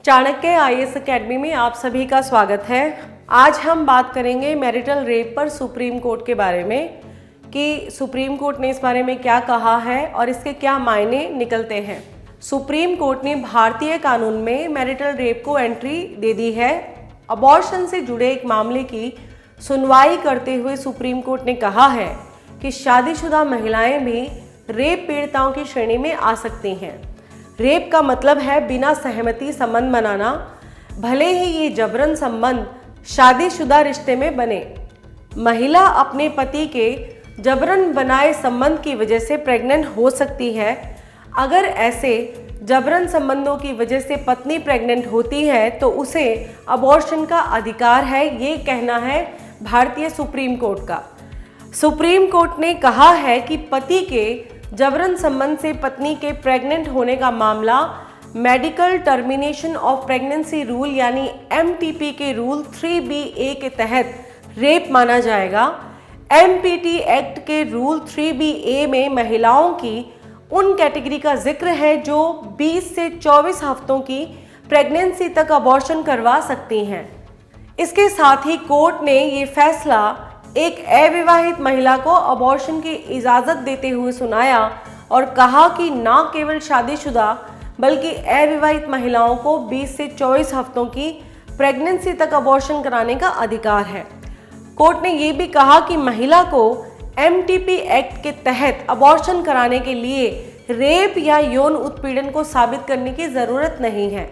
Chanakya IAS academy में आप सभी का स्वागत है। आज हम बात करेंगे मैरिटल रेप पर सुप्रीम कोर्ट के बारे में कि सुप्रीम कोर्ट ने इस बारे में क्या कहा है और इसके क्या मायने निकलते हैं। सुप्रीम कोर्ट ने भारतीय कानून में मैरिटल रेप को एंट्री दे दी है। अबॉर्शन से जुड़े एक मामले की सुनवाई करते हुए सुप्रीम कोर्ट ने कहा है कि शादीशुदा महिलाएं भी रेप पीड़िताओं की श्रेणी में आ सकती हैं। रेप का मतलब है बिना सहमति संबंध बनाना, भले ही ये जबरन संबंध शादीशुदा रिश्ते में बने। महिला अपने पति के जबरन बनाए संबंध की वजह से प्रेग्नेंट हो सकती है। अगर ऐसे जबरन संबंधों की वजह से पत्नी प्रेग्नेंट होती है तो उसे अबॉर्शन का अधिकार है, ये कहना है भारतीय सुप्रीम कोर्ट का। सुप्रीम कोर्ट ने कहा है कि पति के जबरन संबंध से पत्नी के प्रेग्नेंट होने का मामला medical termination of pregnancy rule यानी MTP के रूल 3BA के तहत रेप माना जाएगा। MPT एक्ट के रूल 3BA में महिलाओं की उन कैटेगरी का जिक्र है जो 20 से 24 हफ्तों की प्रेगनेंसी तक अबॉर्शन करवा सकती हैं। इसके साथ ही कोर्ट ने ये फैसला एक अविवाहित महिला को अबॉर्शन की इजाज़त देते हुए सुनाया और कहा कि न केवल शादीशुदा बल्कि अविवाहित महिलाओं को 20 से 24 हफ्तों की प्रेगनेंसी तक अबॉर्शन कराने का अधिकार है। कोर्ट ने ये भी कहा कि महिला को MTP एक्ट के तहत अबॉर्शन कराने के लिए रेप या यौन उत्पीड़न को साबित करने की ज़रूरत नहीं है।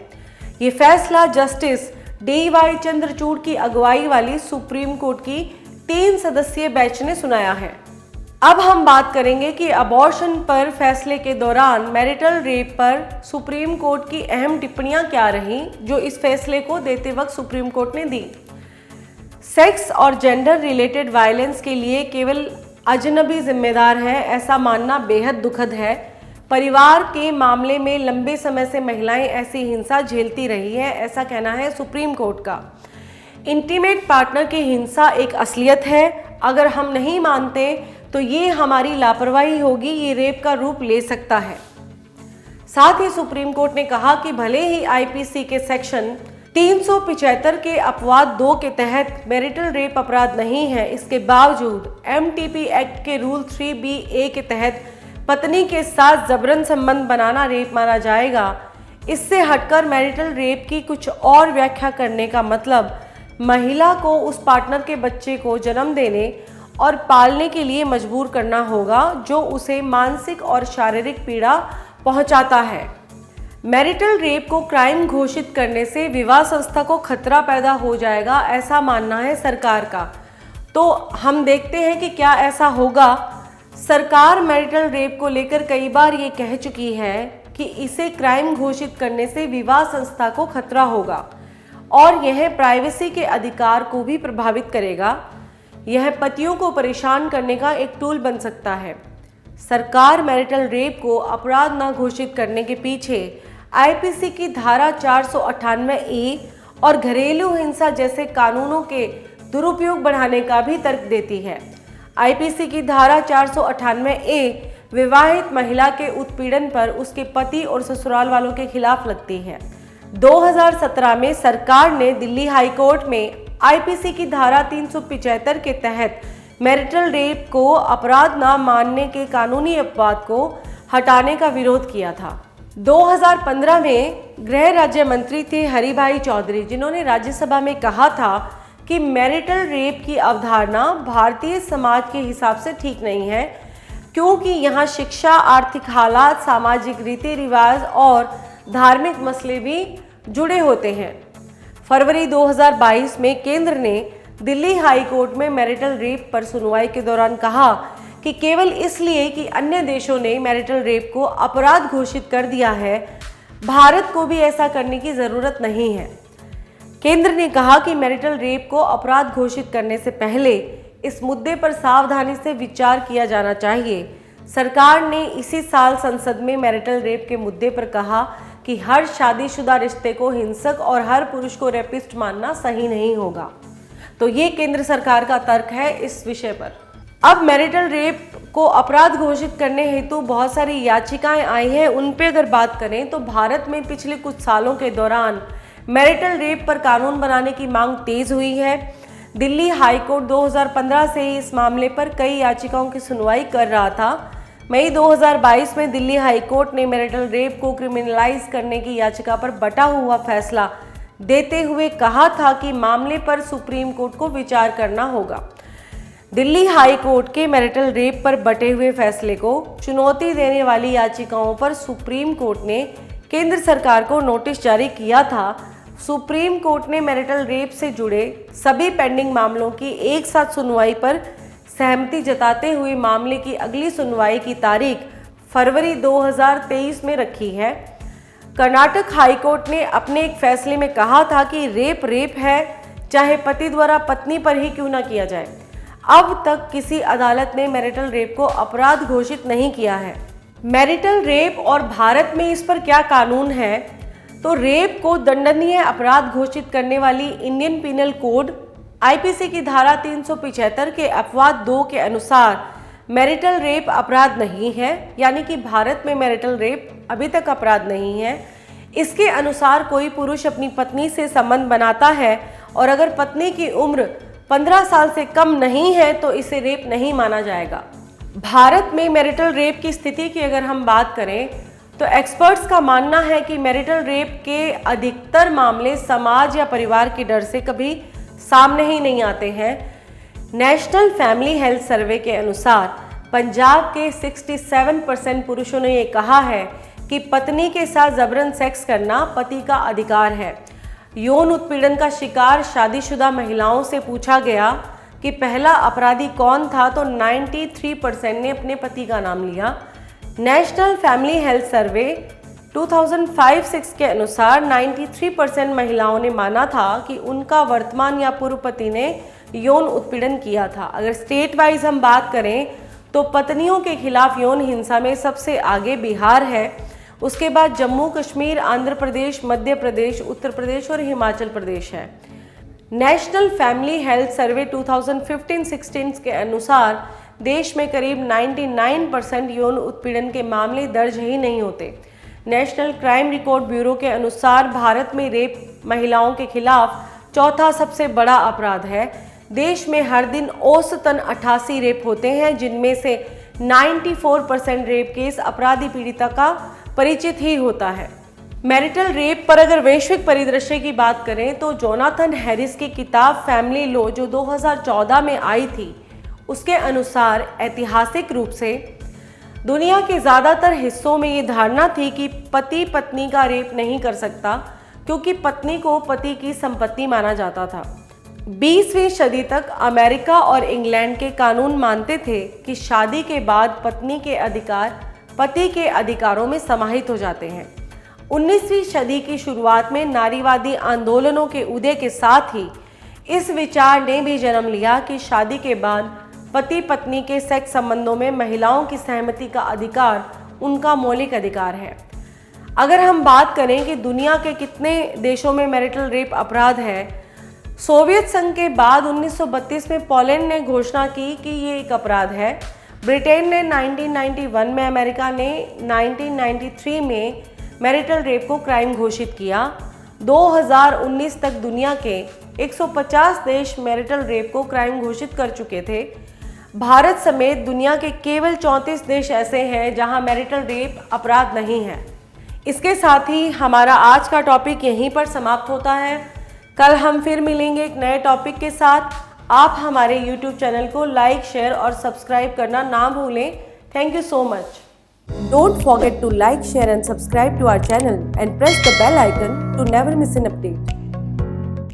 ये फैसला जस्टिस DY चंद्रचूड़ की अगुवाई वाली सुप्रीम कोर्ट की 3 सदस्यीय बेंच ने सुनाया है। अब हम बात करेंगे कि अबॉर्शन पर फैसले के दौरान मैरिटल रेप पर सुप्रीम कोर्ट की अहम टिप्पणियां क्या रहीं जो इस फैसले को देते वक्त सुप्रीम कोर्ट ने दी। सेक्स और जेंडर रिलेटेड वायलेंस के लिए केवल अजनबी जिम्मेदार है, ऐसा मानना बेहद दुखद है। परिवार के मामले में लंबे समय से महिलाएं ऐसी हिंसा झेलती रही है, ऐसा कहना है सुप्रीम कोर्ट का। इंटीमेट पार्टनर की हिंसा एक असलियत है। अगर हम नहीं मानते तो ये हमारी लापरवाही होगी, ये रेप का रूप ले सकता है। साथ ही सुप्रीम कोर्ट ने कहा कि भले ही IPC के सेक्शन 375 के अपवाद 2 के तहत मैरिटल रेप अपराध नहीं है, इसके बावजूद MTP एक्ट के रूल 3BA के तहत पत्नी के साथ जबरन संबंध बनाना रेप माना जाएगा। इससे हटकर मैरिटल रेप की कुछ और व्याख्या करने का मतलब महिला को उस पार्टनर के बच्चे को जन्म देने और पालने के लिए मजबूर करना होगा जो उसे मानसिक और शारीरिक पीड़ा पहुंचाता है। मैरिटल रेप को क्राइम घोषित करने से विवाह संस्था को खतरा पैदा हो जाएगा, ऐसा मानना है सरकार का। तो हम देखते हैं कि क्या ऐसा होगा। सरकार मैरिटल रेप को लेकर कई बार ये कह चुकी है कि इसे क्राइम घोषित करने से विवाह संस्था को खतरा होगा और यह प्राइवेसी के अधिकार को भी प्रभावित करेगा। यह पतियों को परेशान करने का एक टूल बन सकता है। सरकार मैरिटल रेप को अपराध न घोषित करने के पीछे IPC की धारा 498A और घरेलू हिंसा जैसे कानूनों के दुरुपयोग बढ़ाने का भी तर्क देती है। IPC की धारा 498A विवाहित महिला के उत्पीड़न पर उसके पति और ससुराल वालों के खिलाफ लगती है। 2017 में सरकार ने दिल्ली हाई कोर्ट में IPC की धारा 375 के तहत मैरिटल रेप को अपराध न मानने के कानूनी अपवाद को हटाने का विरोध किया था। 2015 में गृह राज्य मंत्री थे हरिभाई चौधरी, जिन्होंने राज्यसभा में कहा था कि मैरिटल रेप की अवधारणा भारतीय समाज के हिसाब से ठीक नहीं है, क्योंकि यहाँ शिक्षा, आर्थिक हालात, सामाजिक रीति रिवाज और धार्मिक मसले भी जुड़े होते हैं। फरवरी 2022 में केंद्र ने दिल्ली हाई कोर्ट में मैरिटल रेप पर सुनवाई के दौरान कहा कि केवल इसलिए कि अन्य देशों ने मैरिटल रेप को अपराध घोषित कर दिया है, भारत को भी ऐसा करने की ज़रूरत नहीं है। केंद्र ने कहा कि मैरिटल रेप को अपराध घोषित करने से पहले इस मुद्दे पर सावधानी से विचार किया जाना चाहिए। सरकार ने इसी साल संसद में मैरिटल रेप के मुद्दे पर कहा कि हर शादीशुदा रिश्ते को हिंसक और हर पुरुष को रेपिस्ट मानना सही नहीं होगा। तो ये केंद्र सरकार का तर्क है इस विषय पर। अब मैरिटल रेप को अपराध घोषित करने हेतु बहुत सारी याचिकाएं आई हैं। उन पे अगर बात करें तो भारत में पिछले कुछ सालों के दौरान मैरिटल रेप पर कानून बनाने की मांग तेज हुई है। दिल्ली हाई कोर्ट 2015 से ही इस मामले पर कई याचिकाओं की सुनवाई कर रहा था। मई 2022 में दिल्ली हाई कोर्ट ने मैरिटल रेप को क्रिमिनलाइज करने की याचिका पर बटा हुआ फैसला देते हुए कहा था कि मामले पर सुप्रीम कोर्ट को विचार करना होगा। दिल्ली हाई कोर्ट के मैरिटल रेप पर बटे हुए फैसले को चुनौती देने वाली याचिकाओं पर सुप्रीम कोर्ट ने केंद्र सरकार को नोटिस जारी किया था। सुप्रीम कोर्ट ने मैरिटल रेप से जुड़े सभी पेंडिंग मामलों की एक साथ सुनवाई पर सहमति जताते हुए मामले की अगली सुनवाई की तारीख फरवरी 2023 में रखी है। कर्नाटक हाई कोर्ट ने अपने एक फैसले में कहा था कि रेप है, चाहे पति द्वारा पत्नी पर ही क्यों ना किया जाए। अब तक किसी अदालत ने मैरिटल रेप को अपराध घोषित नहीं किया है। मैरिटल रेप और भारत में इस पर क्या कानून है, तो रेप को दंडनीय अपराध घोषित करने वाली इंडियन पिनल कोड आईपीसी की धारा 375 के अपवाद 2 के अनुसार मैरिटल रेप अपराध नहीं है, यानी कि भारत में मैरिटल रेप अभी तक अपराध नहीं है। इसके अनुसार कोई पुरुष अपनी पत्नी से संबंध बनाता है और अगर पत्नी की उम्र 15 साल से कम नहीं है तो इसे रेप नहीं माना जाएगा। भारत में मैरिटल रेप की स्थिति की अगर हम बात करें तो एक्सपर्ट्स का मानना है कि मैरिटल रेप के अधिकतर मामले समाज या परिवार के डर से कभी सामने ही नहीं आते हैं। नेशनल फैमिली हेल्थ सर्वे के अनुसार पंजाब के 67% पुरुषों ने ये कहा है कि पत्नी के साथ जबरन सेक्स करना पति का अधिकार है। यौन उत्पीड़न का शिकार शादीशुदा महिलाओं से पूछा गया कि पहला अपराधी कौन था, तो 93% ने अपने पति का नाम लिया। नेशनल फैमिली हेल्थ सर्वे 2005-06 के अनुसार 93% महिलाओं ने माना था कि उनका वर्तमान या पूर्व पति ने यौन उत्पीड़न किया था। अगर स्टेट वाइज हम बात करें तो पत्नियों के खिलाफ यौन हिंसा में सबसे आगे बिहार है, उसके बाद जम्मू कश्मीर, आंध्र प्रदेश, मध्य प्रदेश, उत्तर प्रदेश और हिमाचल प्रदेश है। नेशनल फैमिली हेल्थ सर्वे 2015-16 के अनुसार देश में करीब 99% यौन उत्पीड़न के मामले दर्ज ही नहीं होते। नेशनल क्राइम रिकॉर्ड ब्यूरो के अनुसार भारत में रेप महिलाओं के खिलाफ चौथा सबसे बड़ा अपराध है। देश में हर दिन औसतन 88 रेप होते हैं, जिनमें से 94% रेप केस अपराधी पीड़िता का परिचित ही होता है। मैरिटल रेप पर अगर वैश्विक परिदृश्य की बात करें तो जोनाथन हैरिस की किताब फैमिली लॉ जो 2014 में आई थी, उसके अनुसार ऐतिहासिक रूप से दुनिया के ज़्यादातर हिस्सों में ये धारणा थी कि पति पत्नी का रेप नहीं कर सकता, क्योंकि पत्नी को पति की संपत्ति माना जाता था। 20वीं सदी तक अमेरिका और इंग्लैंड के कानून मानते थे कि शादी के बाद पत्नी के अधिकार पति के अधिकारों में समाहित हो जाते हैं। 19वीं सदी की शुरुआत में नारीवादी आंदोलनों के उदय के साथ ही इस विचार ने भी जन्म लिया कि शादी के बाद पति पत्नी के सेक्स संबंधों में महिलाओं की सहमति का अधिकार उनका मौलिक अधिकार है। अगर हम बात करें कि दुनिया के कितने देशों में मैरिटल रेप अपराध है, सोवियत संघ के बाद 1932 में पोलैंड ने घोषणा की कि ये एक अपराध है। ब्रिटेन ने 1991 में, अमेरिका ने 1993 में मैरिटल रेप को क्राइम घोषित किया। 2019 तक दुनिया के 150 देश मैरिटल रेप को क्राइम घोषित कर चुके थे। भारत समेत दुनिया के केवल 34 देश ऐसे हैं जहां मैरिटल रेप अपराध नहीं है। इसके साथ ही हमारा आज का टॉपिक यहीं पर समाप्त होता है। कल हम फिर मिलेंगे एक नए टॉपिक के साथ। आप हमारे YouTube चैनल को लाइक, शेयर और सब्सक्राइब करना ना भूलें। Thank you so much. Don't forget to like, share and subscribe to our channel and press the bell icon to never miss an update.